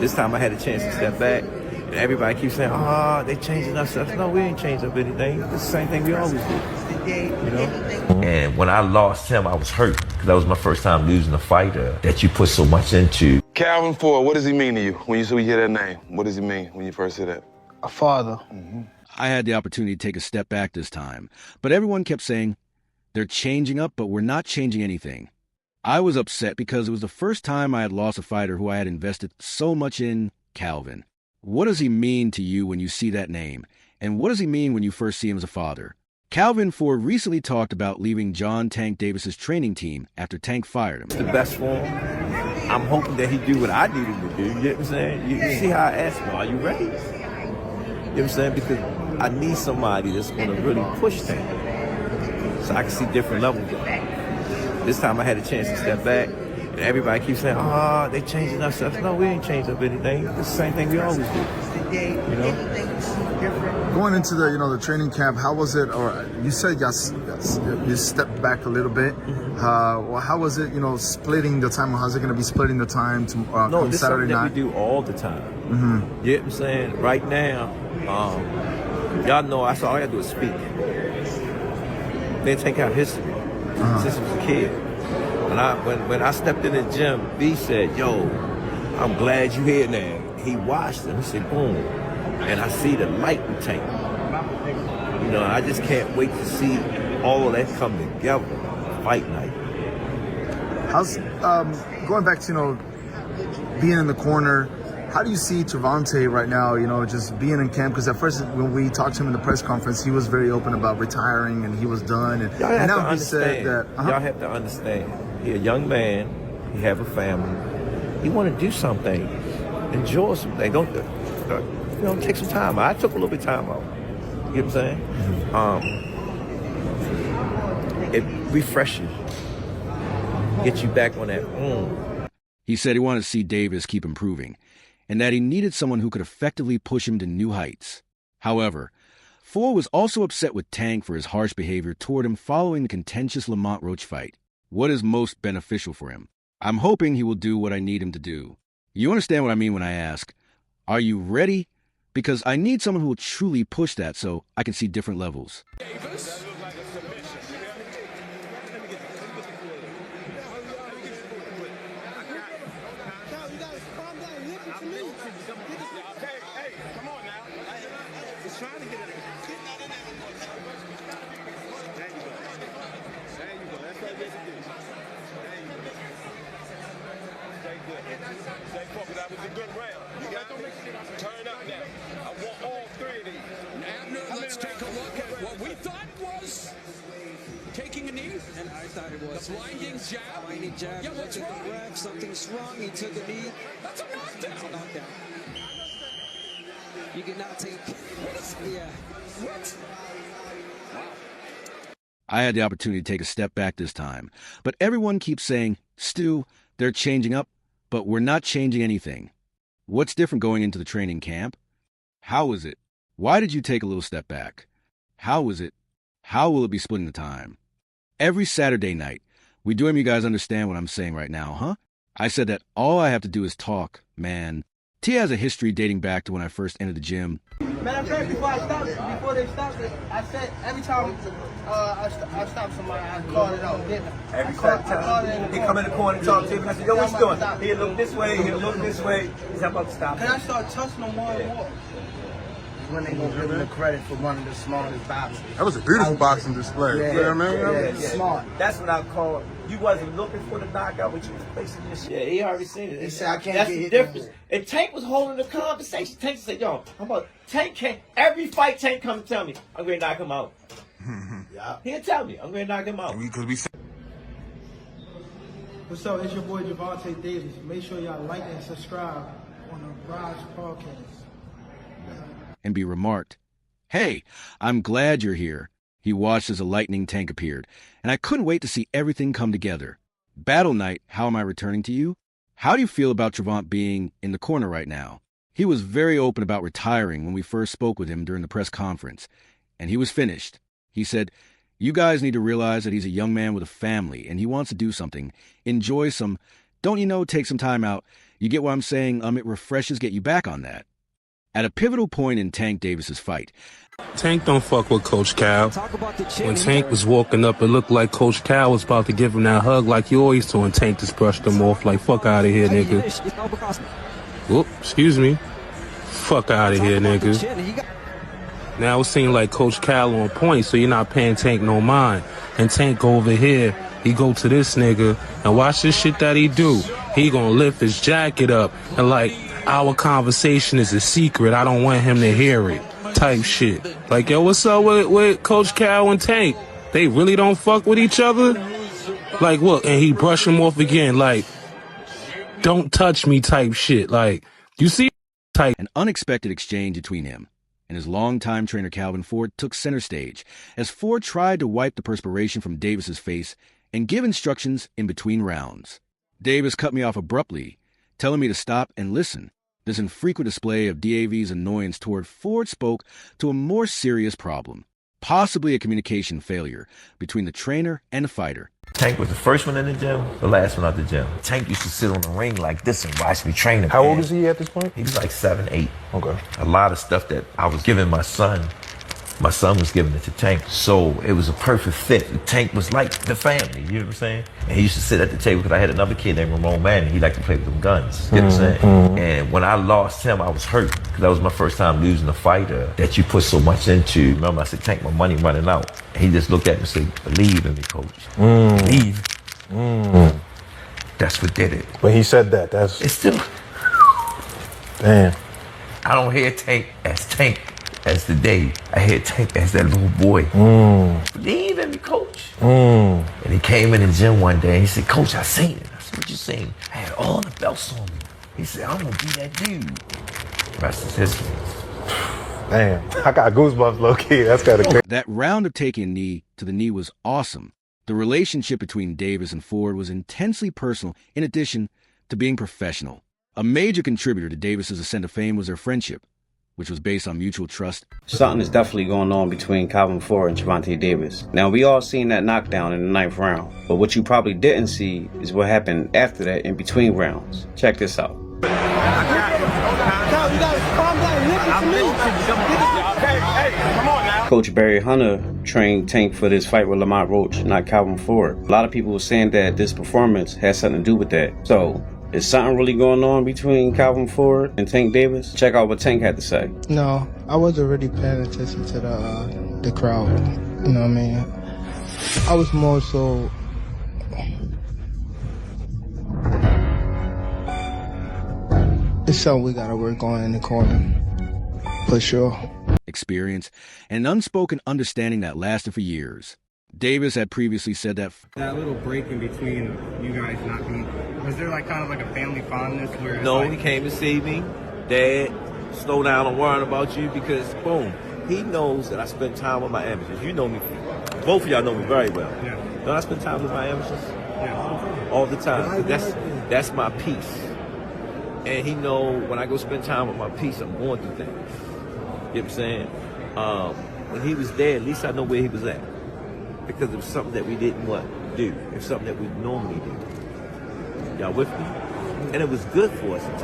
This time I had a chance to step back, and everybody keeps saying, "Oh, they changing up stuff." No, we ain't changed up anything. It's the same thing we always do. You know? And when I lost him, I was hurt because that was my first time losing a fighter that you put so much into. Calvin Ford, what does he mean to you when you hear that name? What does he mean when you first hear that? A father. Mm-hmm. I had the opportunity to take a step back this time, but everyone kept saying, they're changing up, but we're not changing anything. I was upset because it was the first time I had lost a fighter who I had invested so much in, Calvin. What does he mean to you when you see that name? And what does he mean when you first see him as a father? Calvin Ford recently talked about leaving John Tank Davis's training team after Tank fired him. It's the best for him. I'm hoping that he do what I need him to do. You know what I'm saying? You see how I asked him, are you ready? You know what I'm saying? Because I need somebody that's going to really push Tank so I can see different levels of it. This time I had a chance to step back, and everybody keeps saying, "Oh, they changing up stuff." No, we ain't changed up anything. It's the same thing we always do. You know? Going into the training camp, how was it? Or you said you stepped back a little bit. Well, how was it? Splitting the time. How's it going to be splitting the time to No, come this Saturday is something night? that we do all the time. Mm-hmm. You know what I'm saying? Right now, y'all know all I gotta do is speak. They take out history since I was a kid. When I stepped in the gym, B said, "Yo, I'm glad you here now." He watched him. He said, "Boom," and I see the light in Tank. I just can't wait to see all of that come together. Fight night. How's going back to being in the corner? How do you see Gervonta right now? Just being in camp, because at first when we talked to him in the press conference, he was very open about retiring and he was done. And now he said that y'all have to understand. He's a young man. He have a family. He want to do something, enjoy something. Don't take some time. I took a little bit of time out. You know what I'm saying? It refreshes, get you back on that. He said he wanted to see Davis keep improving, and that he needed someone who could effectively push him to new heights. However, Ford was also upset with Tank for his harsh behavior toward him following the contentious Lamont Roach fight. What is most beneficial for him? I'm hoping he will do what I need him to do. You understand what I mean when I ask, are you ready? Because I need someone who will truly push that so I can see different levels. Davis. That was a good round. You got to turn up now. I want all three of these. Abner, let's take a look at what we thought was taking a knee. And I thought it was. The blinding jab. Blinding jab. Yeah, what's wrong? The ref, something's wrong. He took a knee. That's a knockdown. That's a knockdown. You cannot take. Yeah. What? I had the opportunity to take a step back this time, but everyone keeps saying, Stu, they're changing up, but we're not changing anything. What's different going into the training camp? How is it? Why did you take a little step back? How is it? How will it be splitting the time? Every Saturday night, we do you guys understand what I'm saying right now, huh? I said that all I have to do is talk, man. T has a history dating back to when I first entered the gym. Matter of fact, before they stopped it, I said every time I stop somebody, I call it out. Every time he come in the corner and talk to him, I said, "Yo, what you doing?" He'll look this way, he'll look this way. He's about to stop. Can I start touching them more and more? When they gonna give him the credit for one of the smartest boxers. That was a beautiful boxing display. Yeah, You know what I mean? yeah. Smart. That's what I call. You wasn't looking for the knockout, but you was placing your shit. Yeah, he already seen it. He said, "I can't That's get the hit difference. no more." And Tank was holding the conversation. Tank said, "Yo, how about Tank can't every fight Tank come and tell me I'm gonna knock him out." Yeah. He'll tell me I'm gonna knock him out. What's up? It's your boy Gervonta Davis. Make sure y'all like and subscribe on the Raj Podcast. And be remarked, "Hey, I'm glad you're here." He watched as a lightning Tank appeared, and I couldn't wait to see everything come together. Battle night, how am I returning to you? How do you feel about Gervonta being in the corner right now? He was very open about retiring when we first spoke with him during the press conference, and he was finished. He said, you guys need to realize that he's a young man with a family, and he wants to do something, enjoy some, don't you know, take some time out, You get what I'm saying? It refreshes get you back on that. At a pivotal point in Tank Davis's fight, Tank don't fuck with Coach Cal. Talk about the chin. When Tank was walking up, it looked like Coach Cal was about to give him that hug like you always do, and Tank just brushed him off like, fuck out of here, nigga. Whoop, excuse me. Fuck out of here, nigga. Now it seems like Coach Cal on point, so you're not paying Tank no mind. And Tank go over here, he go to this nigga, and watch this shit that he do. He gonna lift his jacket up, and like, our conversation is a secret, I don't want him to hear it. Type shit. Like, yo, what's up with Coach Cal and Tank? They really don't fuck with each other? Like, what? And he brush him off again, like, don't touch me type shit. Like, you see? Type. an unexpected exchange between him and his longtime trainer Calvin Ford took center stage as Ford tried to wipe the perspiration from Davis's face and give instructions in between rounds. Davis cut me off abruptly, telling me to stop and listen. This infrequent display of DAV's annoyance toward Ford spoke to a more serious problem, possibly a communication failure between the trainer and the fighter. Tank was the first one in the gym, the last one out the gym. Tank used to sit on the ring like this and watch me train him. How old is he at this point? He was like 7, 8. Okay. A lot of stuff that I was giving my son was giving it to Tank. So it was a perfect fit. Tank was like the family, you know what I'm saying? And he used to sit at the table because I had another kid named Ramon Manning. He liked to play with them guns, you know what I'm saying? And when I lost him, I was hurt because that was my first time losing a fighter that you put so much into. Remember, I said, Tank, my money running out. And he just looked at me and said, believe in me, coach. Believe. That's what did it. When he said that, that's... It's still... Damn. I don't hear Tank as the day. I hear Tank as that little boy. Believe in me, coach. And he came in the gym one day and he said, Coach, I seen it. I said, what you seen? I had all the belts on me. He said, I'm gonna be that dude. Rest is history. Damn. I got goosebumps, low-key. That's kind of crazy. That round of taking a knee to the knee was awesome. The relationship between Davis and Ford was intensely personal in addition to being professional. A major contributor to Davis's ascent to fame was their friendship, which was based on mutual trust. Something is definitely going on between Calvin Ford and Gervonta Davis. Now, we all seen that knockdown in the 9th round, but what you probably didn't see is what happened after that in between rounds. Check this out. Coach Barry Hunter trained Tank for this fight with Lamont Roach, not Calvin Ford. A lot of people were saying that this performance has something to do with that. So, is something really going on between Calvin Ford and Tank Davis? Check out what Tank had to say. No, I wasn't really paying attention to the crowd. You know what I mean? I was more so... It's something we gotta work on in the corner, for sure. Experience and an unspoken understanding that lasted for years. Davis had previously said that little break in between you guys not being, was there like kind of like a family fondness where No, he came to see me. Dad, slow down, I'm worrying about you because, boom, he knows that I spend time with my amateurs. You know me, both of y'all know me very well. Yeah. Don't I spend time with my amateurs? Yeah. All the time. That's my peace. And he know when I go spend time with my peace, I'm going through things. You know what I'm saying? When he was there, at least I know where he was at. Because it was something that we didn't do. It was something that we normally do. Y'all with me? And it was good for us to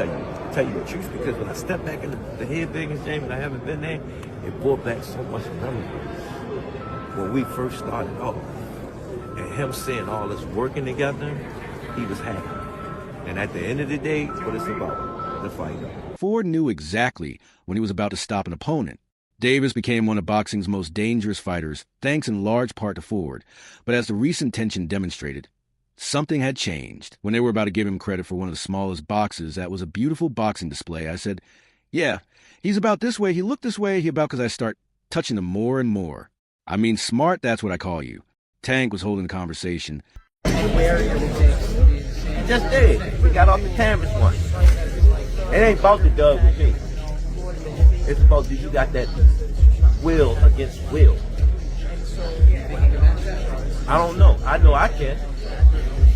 tell you the truth, because when I stepped back in the head biggest gym and I haven't been there, it brought back so much memories. When we first started off, and him seeing all us working together, he was happy. And at the end of the day, it's what it's about, the fight. Ford knew exactly when he was about to stop an opponent. Davis became one of boxing's most dangerous fighters, thanks in large part to Ford. But as the recent tension demonstrated, something had changed. When they were about to give him credit for one of the smallest boxes, that was a beautiful boxing display, I said, yeah, he's about this way, he looked this way, he about because I start touching him more and more. I mean, smart, that's what I call you. Tank was holding the conversation. Just did. We got off the cameras once. It ain't about the dub with me. It's about you got that will against will. I don't know. I know I can.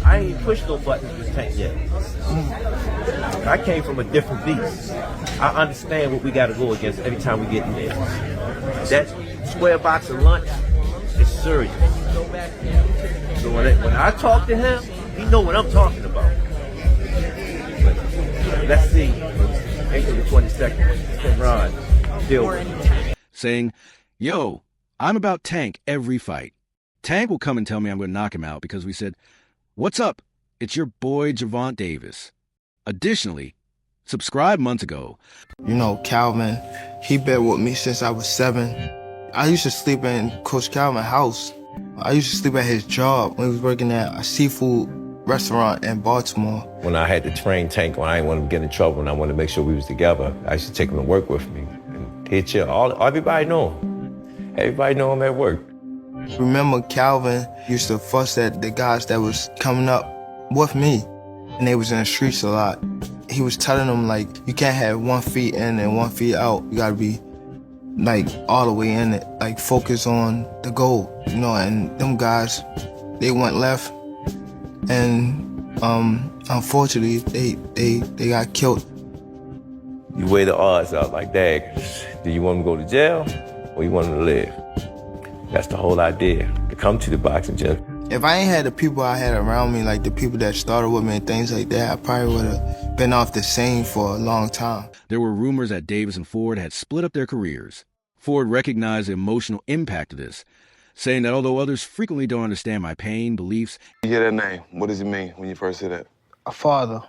I ain't pushed no buttons with Tank yet. I came from a different beast. I understand what we got to go against every time we get in there. That square box of lunch is serious. So when I talk to him, he know what I'm talking about. But let's see. April the 22nd. Can Ron deal with it? Saying, yo, I'm about Tank every fight. Tank will come and tell me I'm going to knock him out because we said, what's up? It's your boy Gervonta Davis. Additionally, subscribed months ago. You know, Calvin, he been with me since I was 7. I used to sleep in Coach Calvin's house. I used to sleep at his job when he was working at a seafood restaurant in Baltimore. When I had to train Tank, when I didn't want him to get in trouble and I wanted to make sure we was together, I used to take him to work with me. And he'd chill. Everybody know him. Everybody know him at work. Remember, Calvin used to fuss at the guys that was coming up with me, and they was in the streets a lot. He was telling them, like, you can't have 1 foot in and 1 foot out. You gotta be, like, all the way in it. Like, focus on the goal, you know, and them guys, they went left, and unfortunately, they got killed. You weigh the odds out like that. Do you want him to go to jail or you want him to live? That's the whole idea, to come to the boxing gym. If I ain't had the people I had around me, like the people that started with me and things like that, I probably would have been off the scene for a long time. There were rumors that Davis and Ford had split up their careers. Ford recognized the emotional impact of this, saying that although others frequently don't understand my pain, beliefs... You hear that name, what does it mean when you first hear that? A father.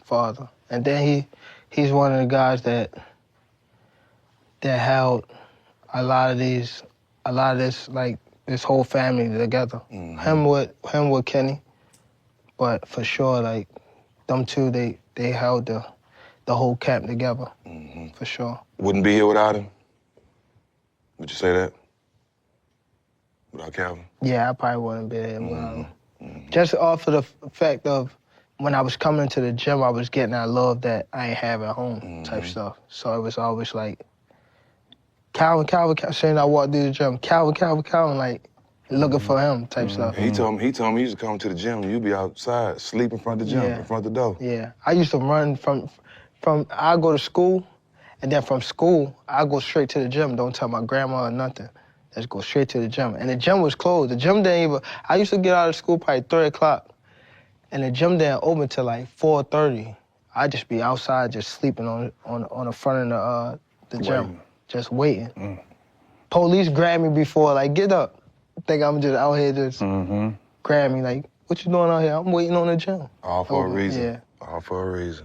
Father. And then he's one of the guys that held a lot of this, like, this whole family together. Him with Kenny, but for sure, like, them two, they held the whole camp together, for sure. Wouldn't be here without him? Would you say that? Without Calvin? Yeah, I probably wouldn't be here without him. Just off of the fact of when I was coming to the gym, I was getting that love that I ain't have at home type stuff. So it was always like, Calvin, saying I walked through the gym, Calvin, like, looking for him type stuff. He told me he used to come to the gym and you'd be outside, sleep in front of the gym, in front of the door. Yeah, I used to run from I go to school, and then from school, I go straight to the gym. Don't tell my grandma or nothing. Just go straight to the gym. And the gym was closed. The gym didn't even, I used to get out of school probably 3 o'clock, and the gym didn't open till like 4:30. I'd just be outside just sleeping on the front of the gym. Just waiting. Police grabbed me before, like, get up. Think I'm just out here just grab me, like, what you doing out here? I'm waiting on the gym. All for a reason. Yeah. All for a reason.